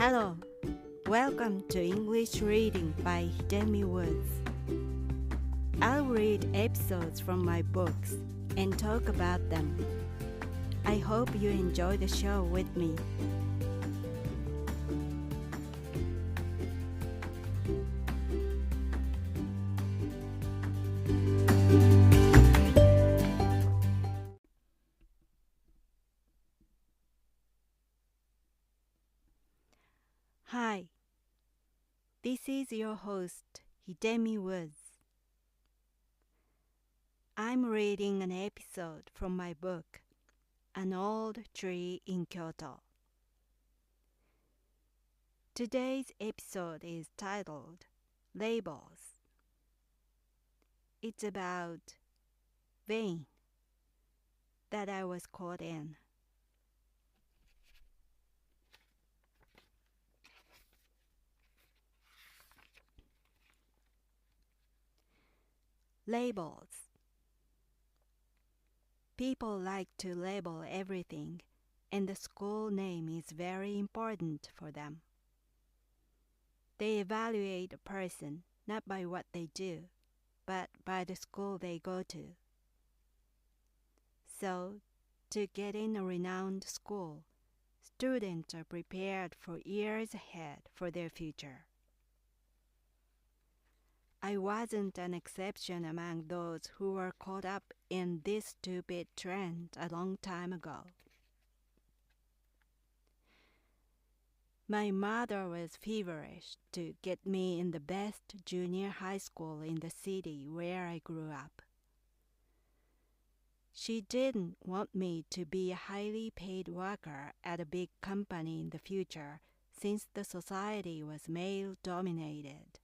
Hello, welcome to English Reading by Hidemi Woods. I'll read episodes from my books and talk about them. I hope you enjoy the show with me. Hi, this is your host, Hidemi Woods. I'm reading an episode from my book, An Old Tree in Kyoto. Today's episode is titled Labels. It's about vein that I was caught in. Labels. People like to label everything, and the school name is very important for them. They evaluate a person not by what they do, but by the school they go to. So, to get in a renowned school, students are prepared for years ahead for their future. I wasn't an exception among those who were caught up in this stupid trend a long time ago. My mother was feverish to get me in the best junior high school in the city where I grew up. She didn't want me to be a highly paid worker at a big company in the future since the society was male-dominated.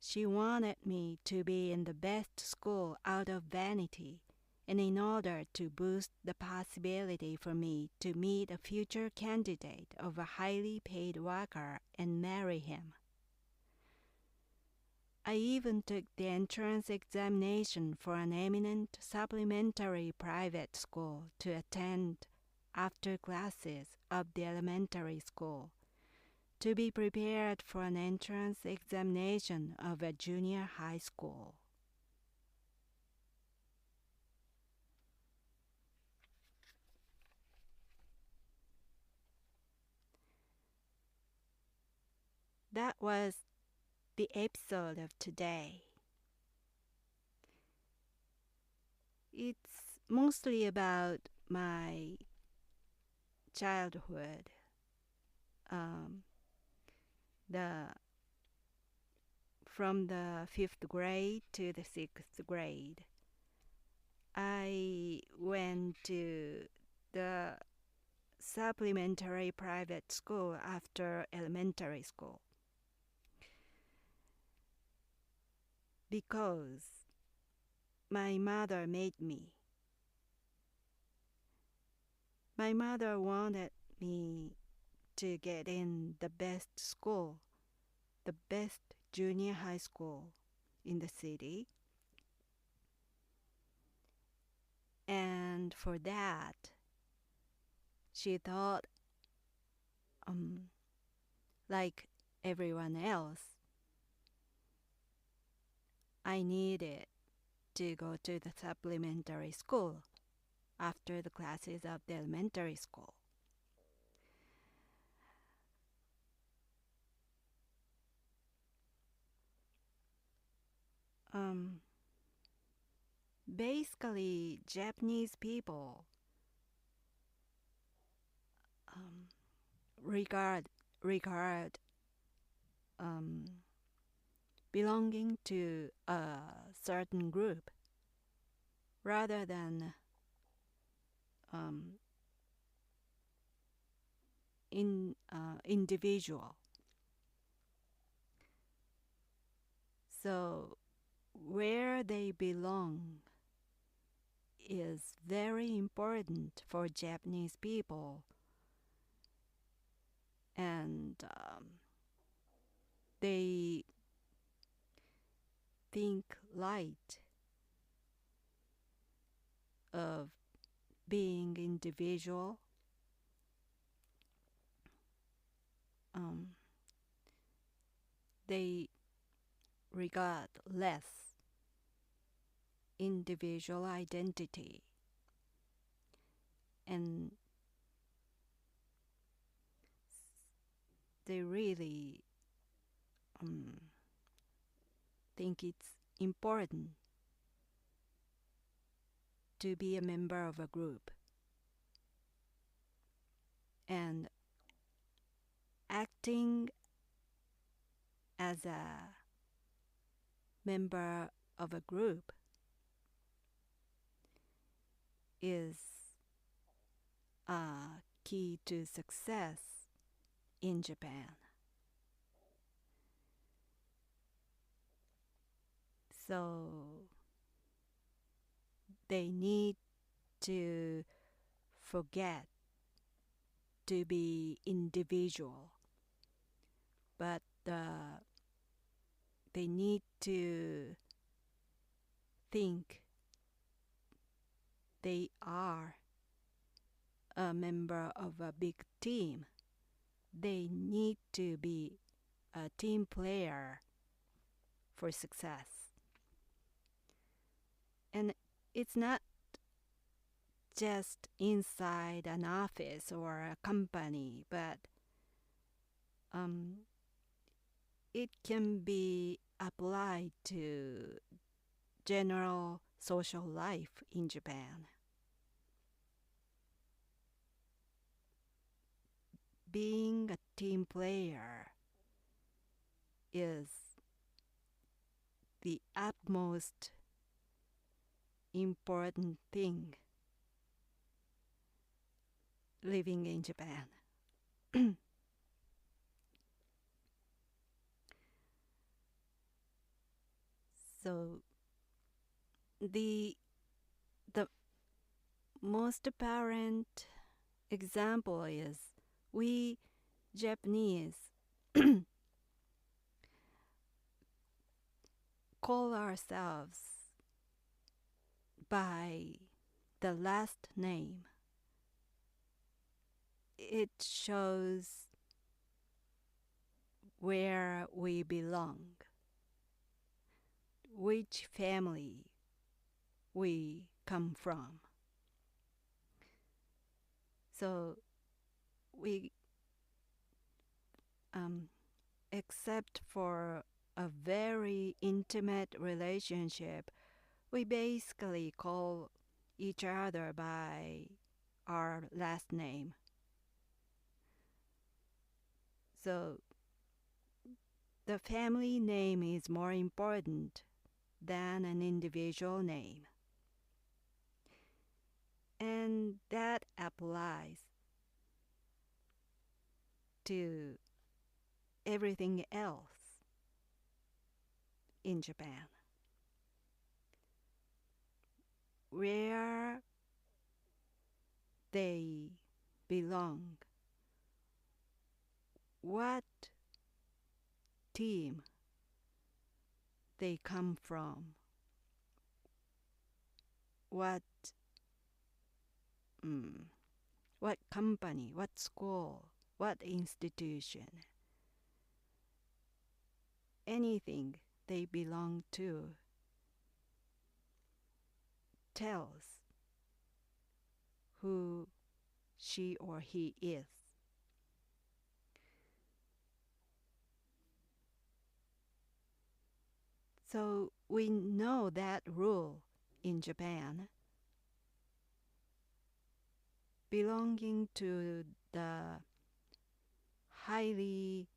She wanted me to be in the best school out of vanity, and in order to boost the possibility for me to meet a future candidate of a highly paid worker and marry him. I even took the entrance examination for an eminent supplementary private school to attend after classes of the elementary school, to be prepared for an entrance examination of a junior high school. That was the episode of today. It's mostly about my childhood. From the 5th grade to the 6th grade, I went to the supplementary private school after elementary school because my mother made me. My mother wanted me to get in the best school, the best junior high school in the city. And for that, she thought, like everyone else, I needed to go to the supplementary school after the classes of the elementary school. Basically, Japanese people regard belonging to a certain group rather than individual. So where they belong is very important for Japanese people, and they think light of being individual they regard less individual identity, and they really think it's important to be a member of a group, and acting as a member of a group is a key to success in Japan. So they need to forget to be individual, but they need to think they are a member of a big team. They need to be a team player for success. And it's not just inside an office or a company, but it can be applied to general social life in Japan. Being a team player is the utmost important thing living in Japan. So the most apparent example is we Japanese call ourselves by the last name. It shows where we belong, which family we come from. So we, except for a very intimate relationship, we basically call each other by our last name. So the family name is more important than an individual name. And that applies to everything else in Japan. Where they belong, what team they come from, what company, what school, what institution, anything they belong to tells who she or he is. So we know that rule in Japan. Belonging to the highly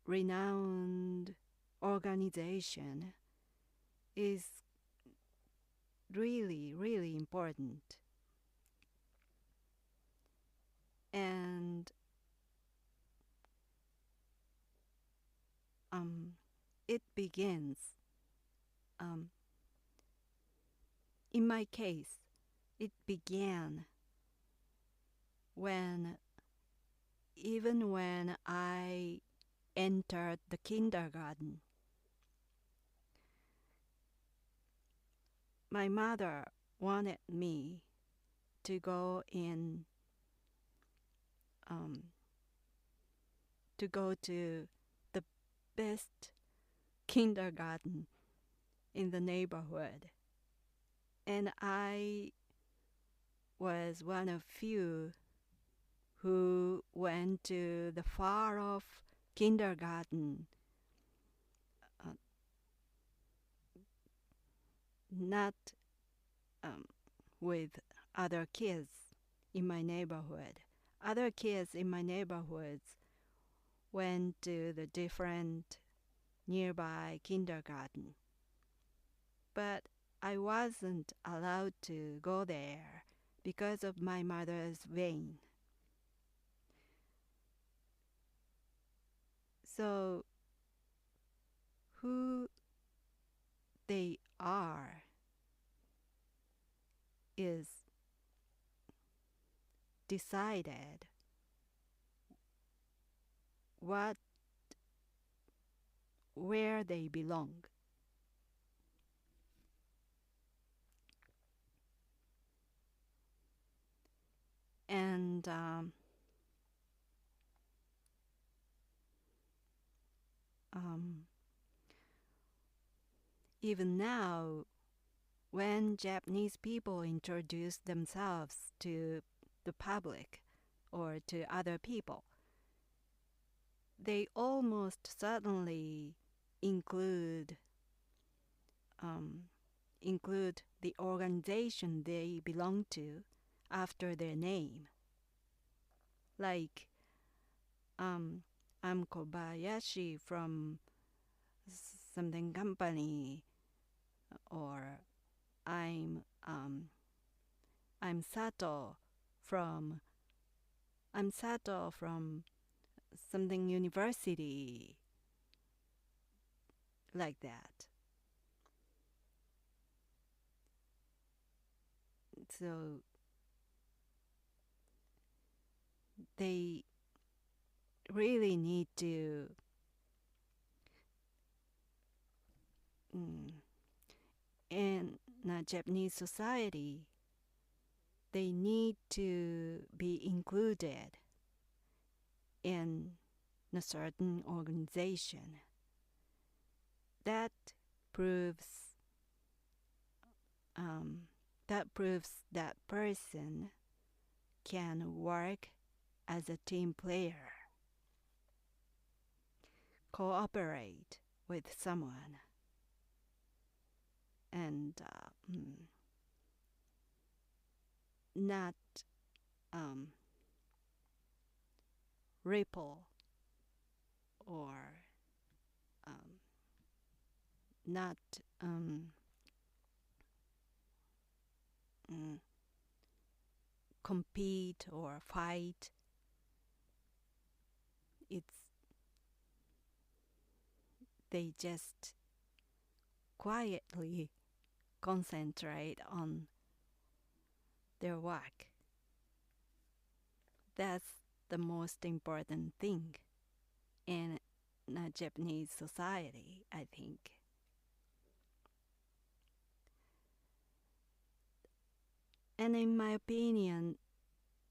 renowned organization is really, really important. And it begins, in my case, it began even when I entered the kindergarten. My mother wanted me to go in to go to the best kindergarten in the neighborhood. And I was one of few who went to the far-off kindergarten, not with other kids in my neighborhood. Other kids in my neighborhoods went to the different nearby kindergarten. But I wasn't allowed to go there because of my mother's vein. So, who they are is decided where they belong. And even now, when Japanese people introduce themselves to the public or to other people, they almost certainly include the organization they belong to after their name. Like, I'm Kobayashi from something company, or I'm Sato from something university, like that. So they really need to in a Japanese society, they need to be included in a certain organization. That proves that person can work as a team player, cooperate with someone, and not ripple or not compete or fight. They just quietly concentrate on their work. That's the most important thing in a Japanese society, I think. And in my opinion,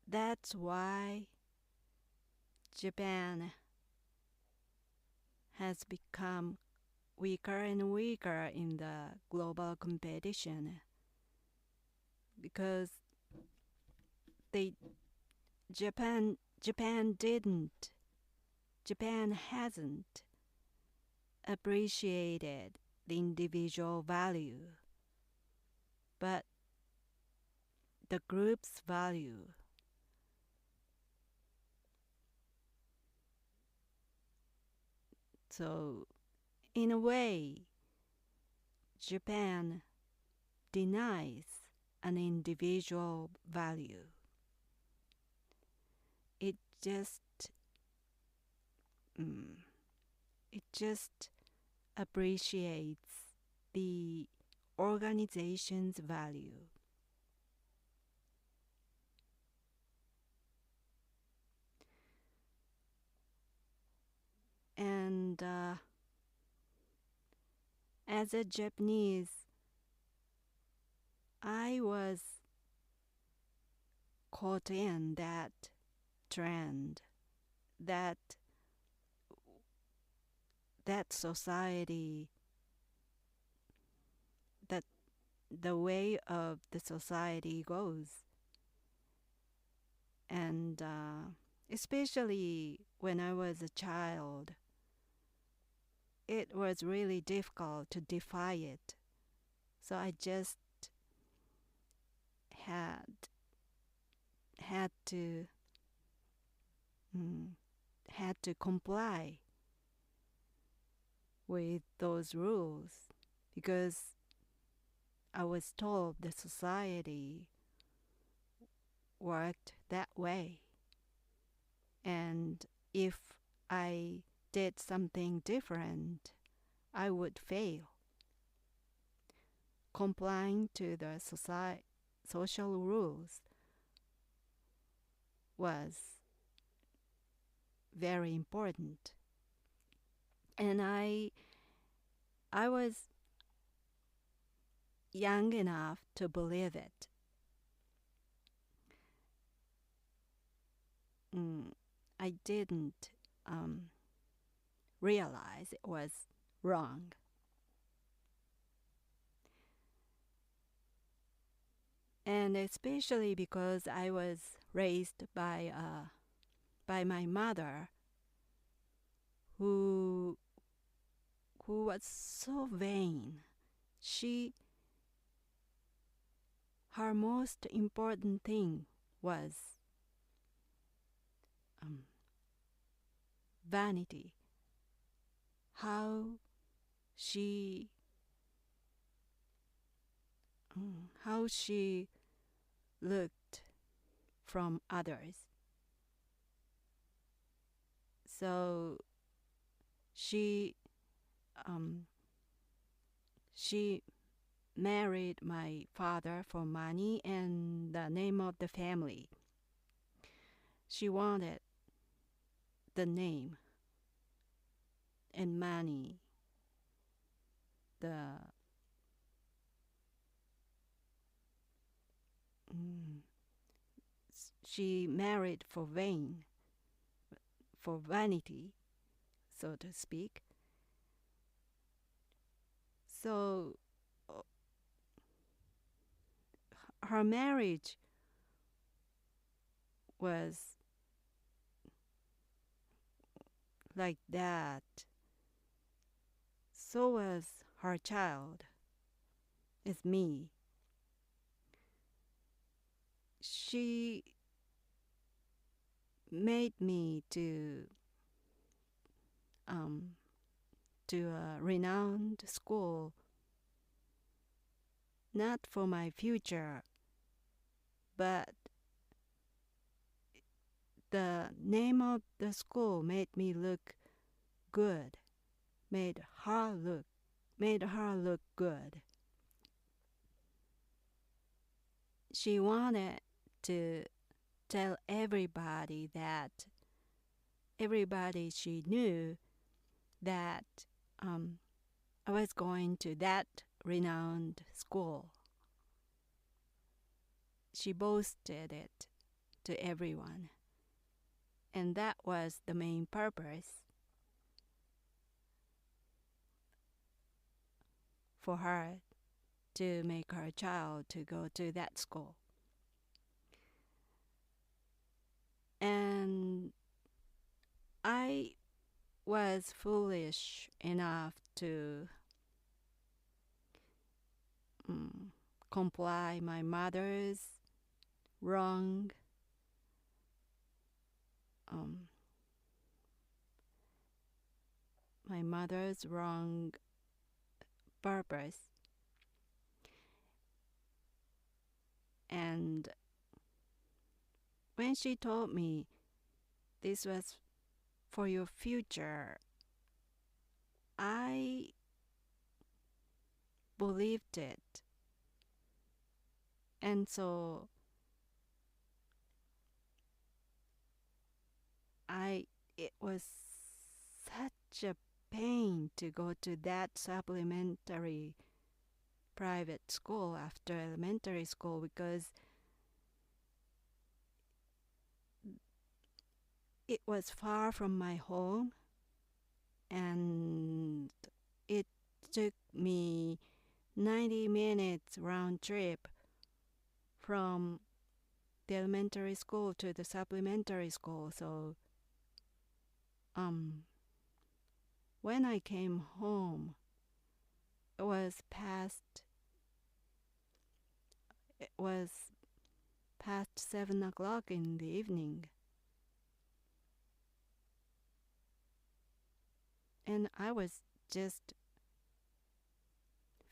that's why Japan has become weaker and weaker in the global competition, because Japan hasn't appreciated the individual value, but the group's value. So, in a way, Japan denies an individual value. It just appreciates the organization's value. And as a Japanese, I was caught in that trend, that that society, that the way of the society goes. And especially when I was a child, it was really difficult to defy it. So I just had to comply with those rules because I was told the society worked that way. And if I did something different, I would fail. Complying to the social rules was very important. And I was young enough to believe it. I didn't realize it was wrong. And especially because I was raised by my mother, who was so vain. Her most important thing was vanity. How she looked from others. So she married my father for money and the name of the family. She wanted the name and money. She married for vanity, so to speak. So her marriage was like that. So was her child. It's me. She made me to a renowned school, not for my future, but the name of the school made me look good, made her look good. She wanted to tell everybody she knew that I was going to that renowned school. She boasted it to everyone. And that was the main purpose for her to make her child to go to that school. And I was foolish enough to comply my mother's wrong purpose. And when she told me this was for your future, I believed it. And so it was such a pain to go to that supplementary private school after elementary school, because it was far from my home, and it took me 90 minutes round trip from the elementary school to the supplementary school. So when I came home, it was past 7 o'clock in the evening. And I was just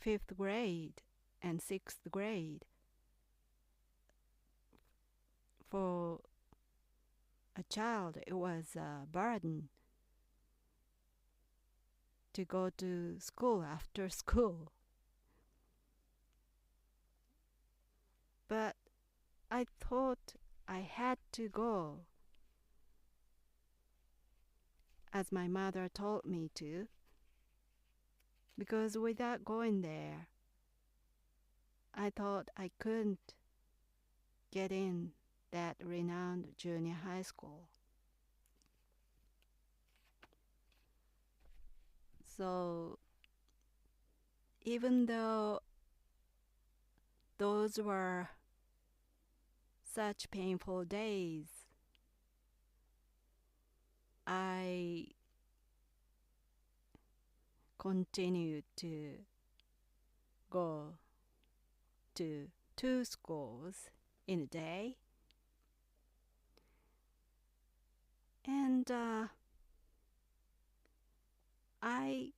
5th grade and 6th grade. For a child, it was a burden to go to school after school. But I thought I had to go, as my mother told me to, because without going there, I thought I couldn't get in that renowned junior high school. So even though those were such painful days, I continued to go to 2 schools in a day. And I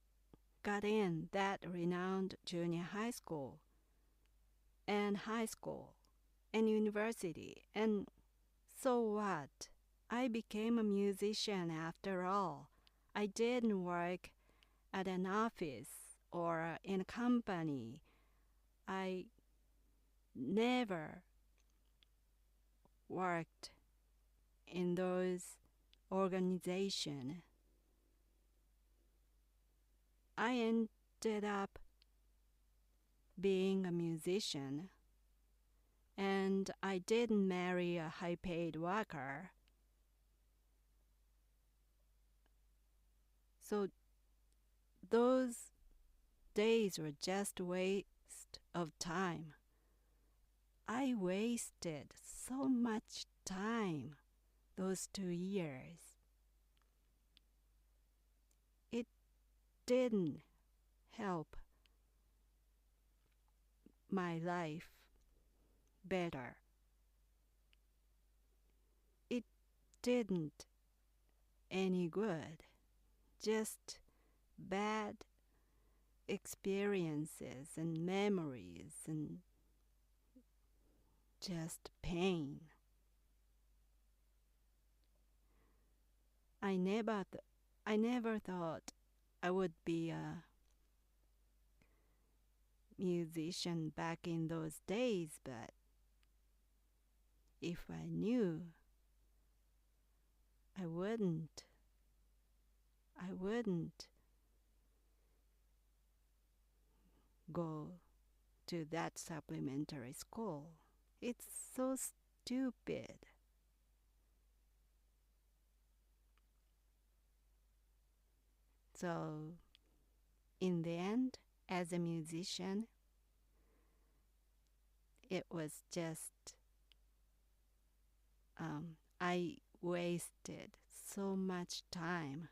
got in that renowned junior high school and high school and university. And so what? I became a musician after all. I didn't work at an office or in a company. I never worked in those organizations. I ended up being a musician, and I didn't marry a high-paid worker. So those days were just a waste of time. I wasted so much time those 2 years. It didn't help my life better. It didn't any good. Just bad experiences and memories and just pain. I never thought I would be a musician back in those days, but if I knew, I wouldn't go to that supplementary school. It's so stupid. So, in the end, as a musician, it was just, I wasted so much time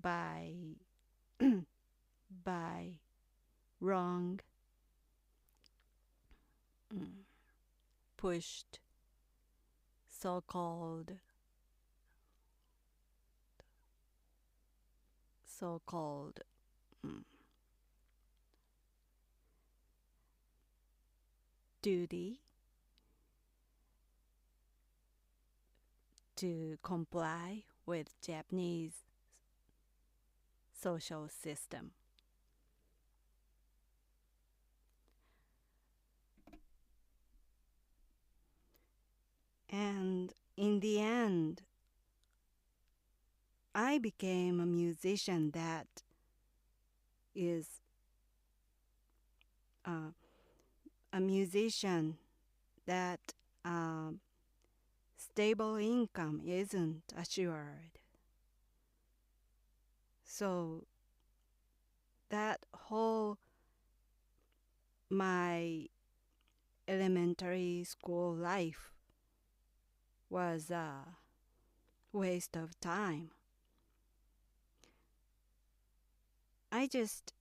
by wrong pushed so-called duty to comply with Japanese social system. And in the end, I became a musician that is a musician that stable income isn't assured. So that whole my elementary school life was a waste of time. I just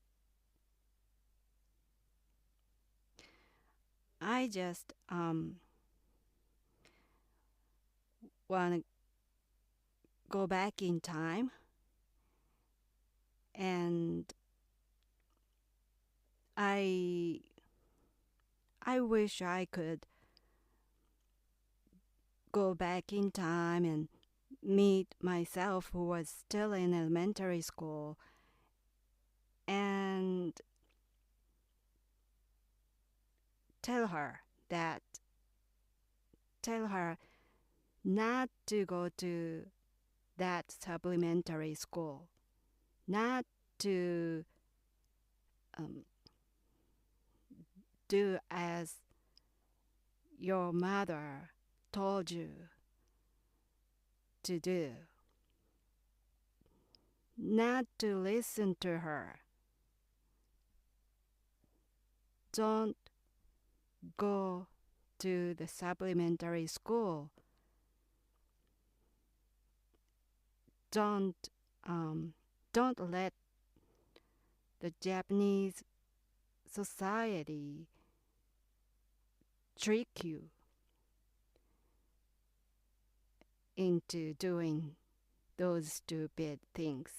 want to go back in time, and I wish I could go back in time and meet myself who was still in elementary school and tell her not to go to that supplementary school, not to do as your mother told you to do, not to listen to her. Don't go to the supplementary school. Don't let the Japanese society trick you into doing those stupid things.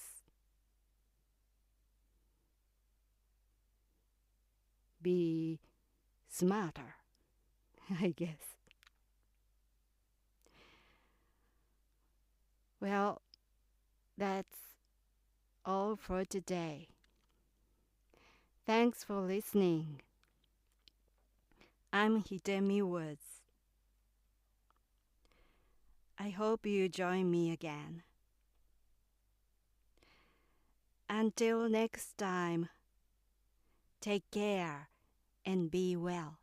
Be smarter, I guess. Well, that's all for today. Thanks for listening. I'm Hidemi Woods. I hope you join me again. Until next time, take care and be well.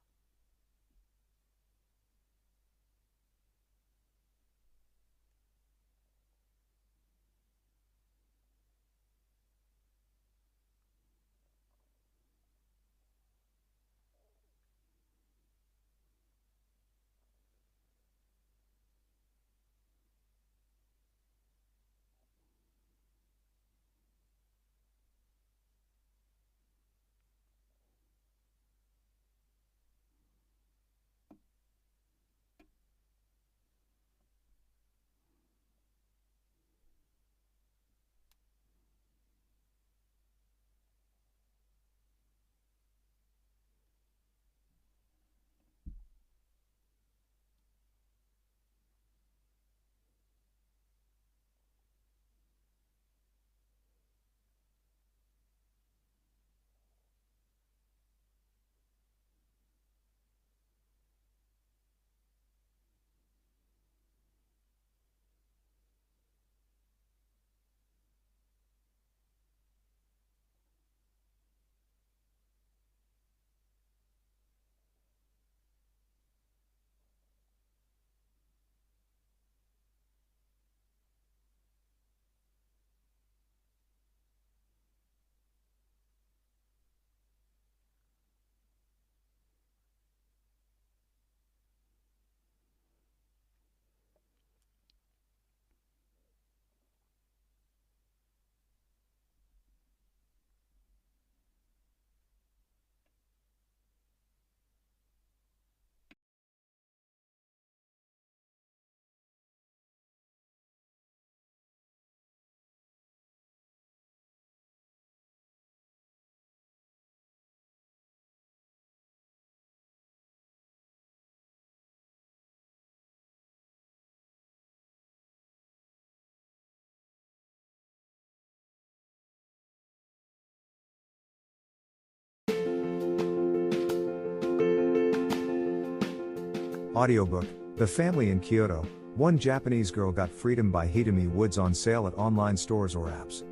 Audiobook, The Family in Kyoto, One Japanese Girl Got Freedom by Hidemi Woods on sale at online stores or apps.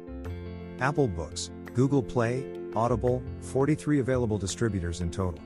Apple Books, Google Play, Audible, 43 available distributors in total.